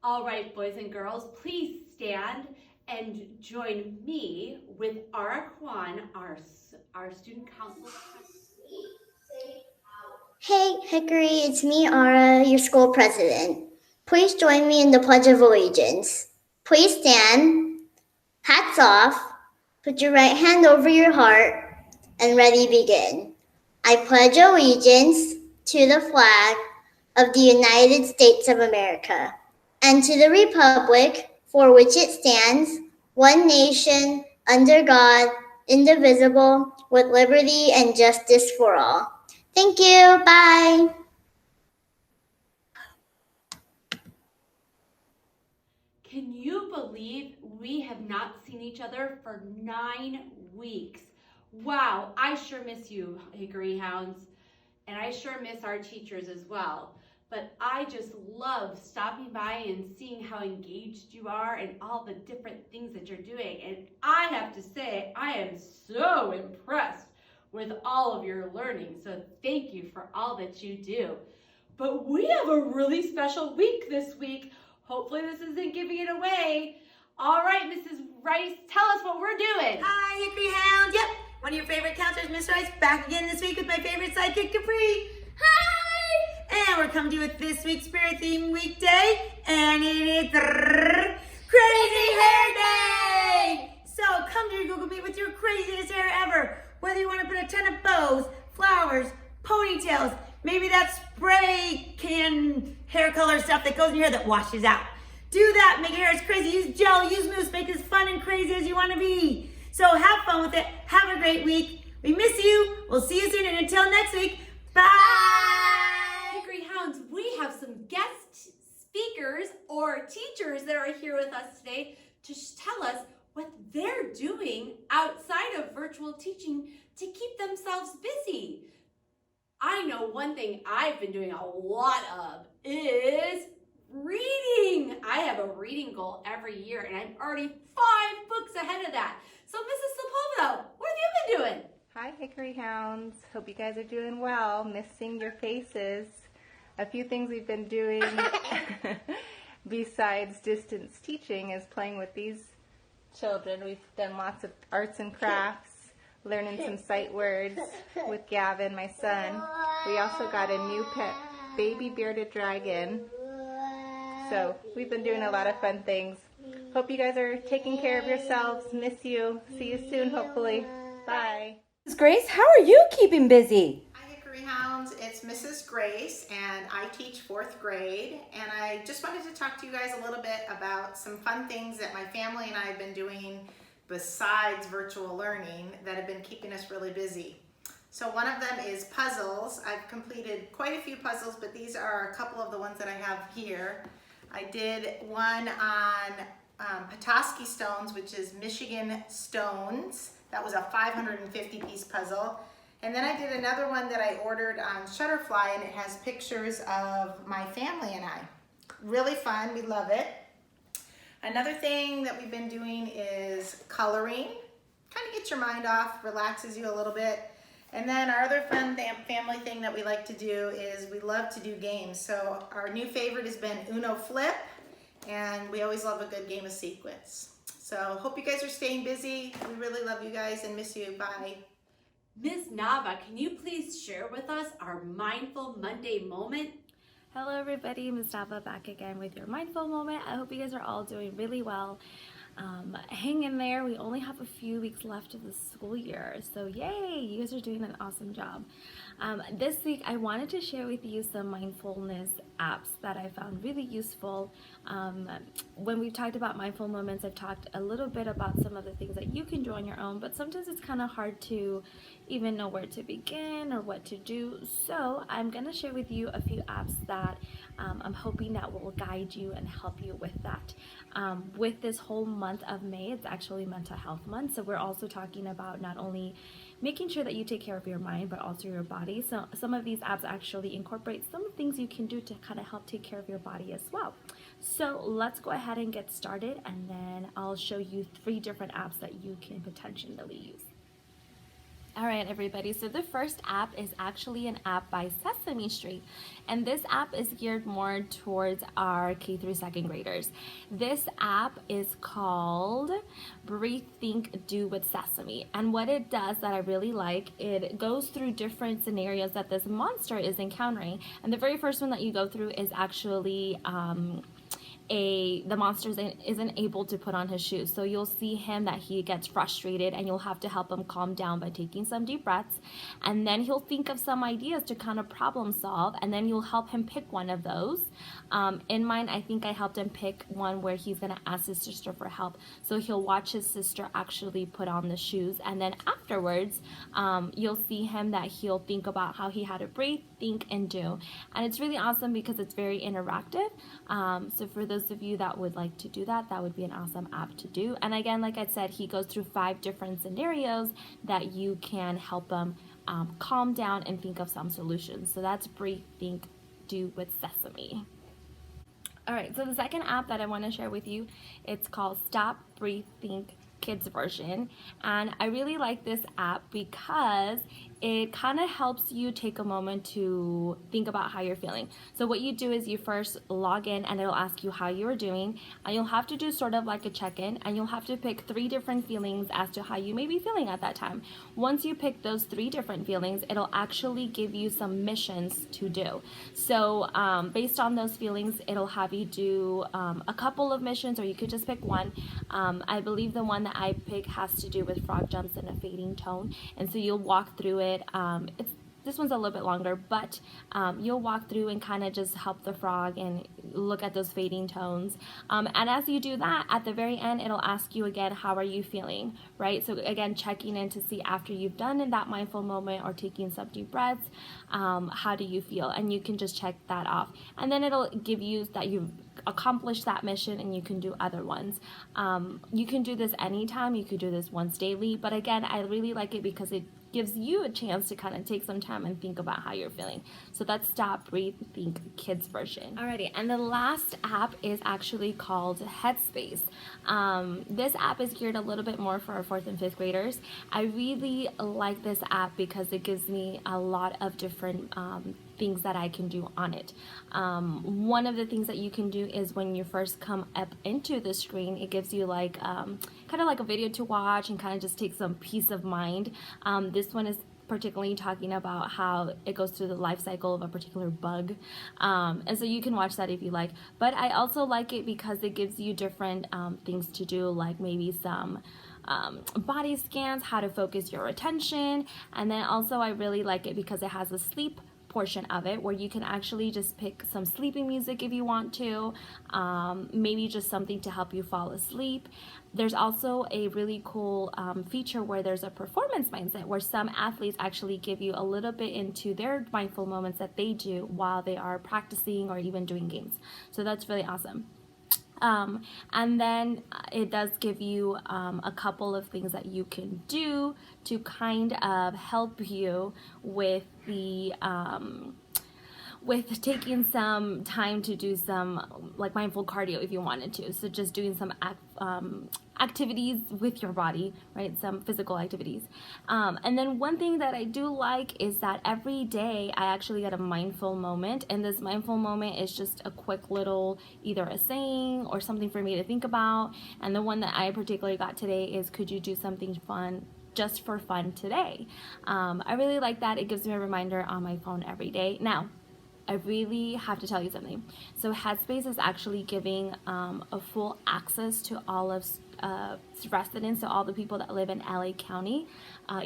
All right, boys and girls, please stand and join me with Ara Kwan, our student council. Hey, Hickory, it's me, Ara, your school president. Please join me in the Pledge of Allegiance. Please stand, hats off, put your right hand over your heart, and ready, begin. I pledge allegiance to the flag of the United States of America and to the republic for which it stands, one nation, under God, indivisible, with liberty and justice for all. Thank you. Bye. Can you believe we have not seen each other for 9 weeks? Wow, I sure miss you, Hickory Hounds, and I sure miss our teachers as well. But I just love stopping by and seeing how engaged you are and all the different things that you're doing. And I have to say, I am so impressed with all of your learning. So thank you for all that you do. But we have a really special week this week. Hopefully this isn't giving it away. All right, Mrs. Rice, tell us what we're doing. Hi, Hickory Hounds. Yep, one of your favorite counselors, Miss Rice, back again this week with my favorite sidekick, Capri. Hi! And we're coming to you with this week's Spirit Theme Weekday, and it is Crazy Hair Day! So come to your Google Meet with your craziest hair ever. Whether you want to put a ton of bows, flowers, ponytails, maybe that spray can hair color stuff that goes in your hair that washes out. Do that, make your hair as crazy, use gel, use mousse, make it as fun and crazy as you want to be. So have fun with it, have a great week. We miss you, we'll see you soon, and until next week, bye! Hickory Hounds, we have some guest speakers or teachers that are here with us today to tell us what they're doing outside of virtual teaching to keep themselves busy. I know one thing I've been doing a lot of is reading. I have a reading goal every year, and I'm already 5 books ahead of that. So, Mrs. Sepulveda, what have you been doing? Hi, Hickory Hounds. Hope you guys are doing well. Missing your faces. A few things we've been doing besides distance teaching is playing with these children. We've done lots of arts and crafts, learning some sight words with Gavin, my son. We also got a new pet, baby bearded dragon. So we've been doing a lot of fun things. Hope you guys are taking care of yourselves. Miss you. See you soon, hopefully. Bye. Mrs. Grace, how are you keeping busy? Hi, Hickory Hounds. It's Mrs. Grace, and I teach 4th grade. And I just wanted to talk to you guys a little bit about some fun things that my family and I have been doing besides virtual learning that have been keeping us really busy. So one of them is puzzles. I've completed quite a few puzzles, but these are a couple of the ones that I have here. I did one on Petoskey stones, which is Michigan stones. That was a 550-piece puzzle. And then I did another one that I ordered on Shutterfly, and it has pictures of my family and I. Really fun, we love it. Another thing that we've been doing is coloring. Kind of gets your mind off, relaxes you a little bit. And then our other fun family thing that we like to do is we love to do games. So our new favorite has been Uno Flip, and we always love a good game of sequence. So hope you guys are staying busy. We really love you guys and miss you. Bye. Ms. Nava, can you please share with us our Mindful Monday moment? Hello everybody, Ms. Nava back again with your Mindful Moment. I hope you guys are all doing really well. Hang in there. We only have a few weeks left of the school year, so yay, you guys are doing an awesome job. This week I wanted to share with you some mindfulness apps that I found really useful. When we've talked about mindful moments, I've talked a little bit about some of the things that you can do on your own, but sometimes it's kind of hard to even know where to begin or what to do. So I'm going to share with you a few apps that I'm hoping that will guide you and help you with that. With this whole month of May, it's actually Mental Health Month, so we're also talking about not only making sure that you take care of your mind but also your body. So some of these apps actually incorporate some things you can do to kind of help take care of your body as well. So let's go ahead and get started, and then I'll show you 3 different apps that you can potentially use. All right, everybody. So the first app is actually an app by Sesame Street, and this app is geared more towards our K through second graders. This app is called Breathe, Think, Do with Sesame, and what it does that I really like, it goes through different scenarios that this monster is encountering, and the very first one that you go through is actually the monster isn't able to put on his shoes. So you'll see him that he gets frustrated, and you'll have to help him calm down by taking some deep breaths. And then he'll think of some ideas to kind of problem solve, and then you'll help him pick one of those. In mine, I think I helped him pick one where he's gonna ask his sister for help. So he'll watch his sister actually put on the shoes, and then afterwards, you'll see him that he'll think about how he had to breathe, think, and do. And it's really awesome because it's very interactive. So for those of you that would like to do that, that would be an awesome app to do. And again, like I said, he goes through 5 different scenarios that you can help him calm down and think of some solutions. So that's Breathe, Think, Do with Sesame. All right, so the second app that I want to share with you, it's called Stop, Breathe, Think Kids version. And I really like this app because it kind of helps you take a moment to think about how you're feeling. So what you do is you first log in, and it'll ask you how you are doing, and you'll have to do sort of like a check-in, and you'll have to pick 3 different feelings as to how you may be feeling at that time. Once you pick those 3 different feelings, it'll actually give you some missions to do. So based on those feelings, it'll have you do a couple of missions, or you could just pick one. I believe the one that I pick has to do with frog jumps in a fading tone, and so you'll walk through it. This one's a little bit longer, but you'll walk through and kind of just help the frog and look at those fading tones. And as you do that, at the very end, it'll ask you again, how are you feeling, right? So again, checking in to see after you've done in that mindful moment or taking some deep breaths, how do you feel? And you can just check that off. And then it'll give you that you've accomplished that mission, and you can do other ones. You can do this anytime. You could do this once daily, but again, I really like it because it gives you a chance to kind of take some time and think about how you're feeling. So that's Stop, Breathe, Think Kids version. Alrighty, and the last app is actually called Headspace. This app is geared a little bit more for our 4th and 5th graders. I really like this app because it gives me a lot of different things that I can do on it. One of the things that you can do is when you first come up into the screen, it gives you like kind of like a video to watch and kind of just take some peace of mind. This one is particularly talking about how it goes through the life cycle of a particular bug, and so you can watch that if you like. But I also like it because it gives you different things to do, like maybe some body scans, how to focus your attention, and then also I really like it because it has a sleep portion of it where you can actually just pick some sleeping music if you want to, maybe just something to help you fall asleep. There's also a really cool feature where there's a performance mindset where some athletes actually give you a little bit into their mindful moments that they do while they are practicing or even doing games. So that's really awesome. And then it does give you a couple of things that you can do to kind of help you with the with taking some time to do some like mindful cardio if you wanted to. So just doing some activities with your body, right? Some physical activities. And then one thing that I do like is that every day I actually get a mindful moment, and this mindful moment is just a quick little either a saying or something for me to think about. And the one that I particularly got today is, could you do something fun just for fun today? I really like that. It gives me a reminder on my phone every day. Now, I really have to tell you something. So Headspace is actually giving a full access to all of residents, so all the people that live in LA County.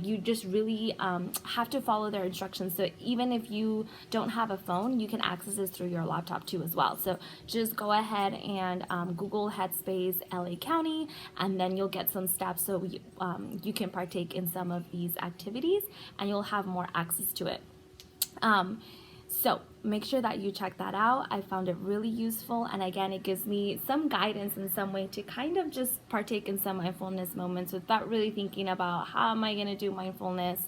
You just really have to follow their instructions. So even if you don't have a phone, you can access this through your laptop too as well. So just go ahead and Google Headspace LA County, and then you'll get some steps so you can partake in some of these activities, and you'll have more access to it. So make sure that you check that out. I found it really useful, and again, it gives me some guidance in some way to kind of just partake in some mindfulness moments without really thinking about how am I going to do mindfulness,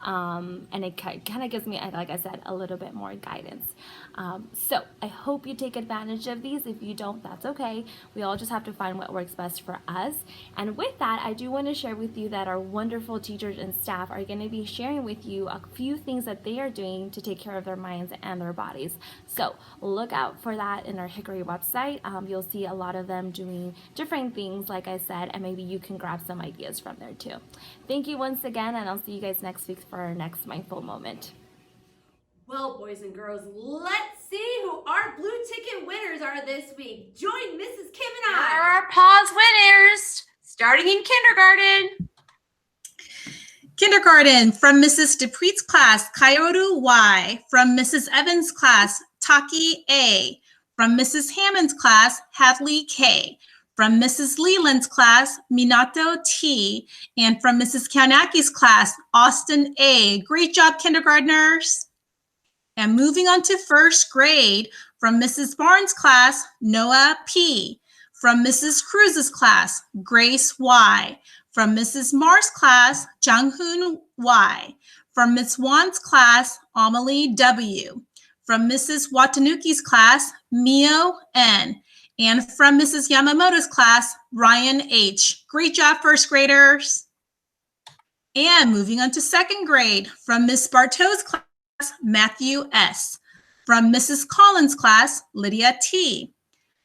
and it kind of gives me, like I said, a little bit more guidance. So I hope you take advantage of these. If you don't, that's okay. We all just have to find what works best for us. And with that, I do want to share with you that our wonderful teachers and staff are going to be sharing with you a few things that they are doing to take care of their minds and their bodies. So look out for that in our Hickory website. You'll see a lot of them doing different things, like I said, and maybe you can grab some ideas from there too. Thank you once again, and I'll see you guys next week for our next mindful moment. Well, boys and girls, let's see who our blue ticket winners are this week. Join Mrs. Kim and Here are I. our pause winners, starting in kindergarten. Kindergarten, from Mrs. Dupreet's class, Kyoto Y. From Mrs. Evans' class, Taki A. From Mrs. Hammond's class, Hadley K. From Mrs. Leland's class, Minato T. And from Mrs. Kianaki's class, Austin A. Great job, kindergartners. And moving on to first grade, from Mrs. Barnes' class, Noah P. From Mrs. Cruz's class, Grace Y. From Mrs. Mar's class, Janghoon Y. From Miss Wan's class, Amelie W. From Mrs. Watanuki's class, Mio N. And from Mrs. Yamamoto's class, Ryan H. Great job, first graders. And moving on to second grade, from Miss Bartow's class, Matthew S. From Mrs. Collins' class, Lydia T.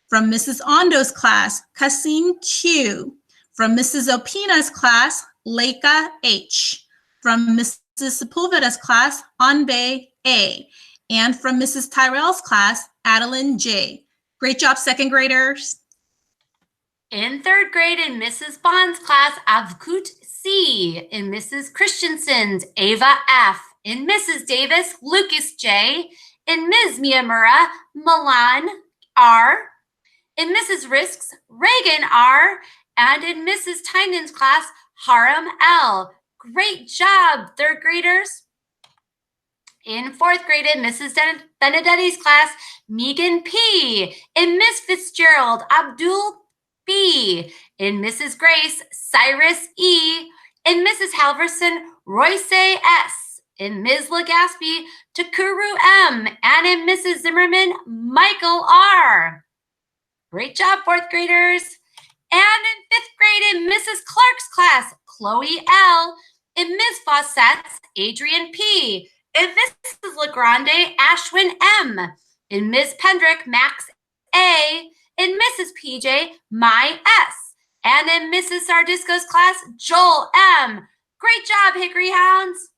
From Mrs. Ondo's class, Kasim Q. From Mrs. Opina's class, Leica H. From Mrs. Sepulveda's class, Anbe A. And from Mrs. Tyrell's class, Adeline J. Great job, second graders. In third grade, in Mrs. Bond's class, Avkut C. In Mrs. Christensen's, Ava F. In Mrs. Davis, Lucas J. In Ms. Miyamura, Milan R. In Mrs. Risk's, Reagan R. And in Mrs. Tynan's class, Haram L. Great job, third graders. In fourth grade, in Mrs. Benedetti's class, Megan P. In Miss Fitzgerald, Abdul B. In Mrs. Grace, Cyrus E. In Mrs. Halverson, Royce S. In Ms. Legaspi, Takuru M. And in Mrs. Zimmerman, Michael R. Great job, fourth graders. And in fifth grade, in Mrs. Clark's class, Chloe L. In Ms. Fawcett's, Adrian P. In Mrs. LaGrande, Ashwin M. In Ms. Pendrick, Max A. In Mrs. PJ, Mai S. And in Mrs. Sardisco's class, Joel M. Great job, Hickory Hounds.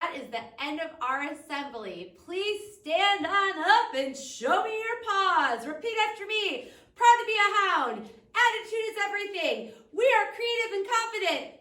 That is the end of our assembly. Please stand on up and show me your paws. Repeat after me. Proud to be a hound. Attitude is everything. We are creative and confident.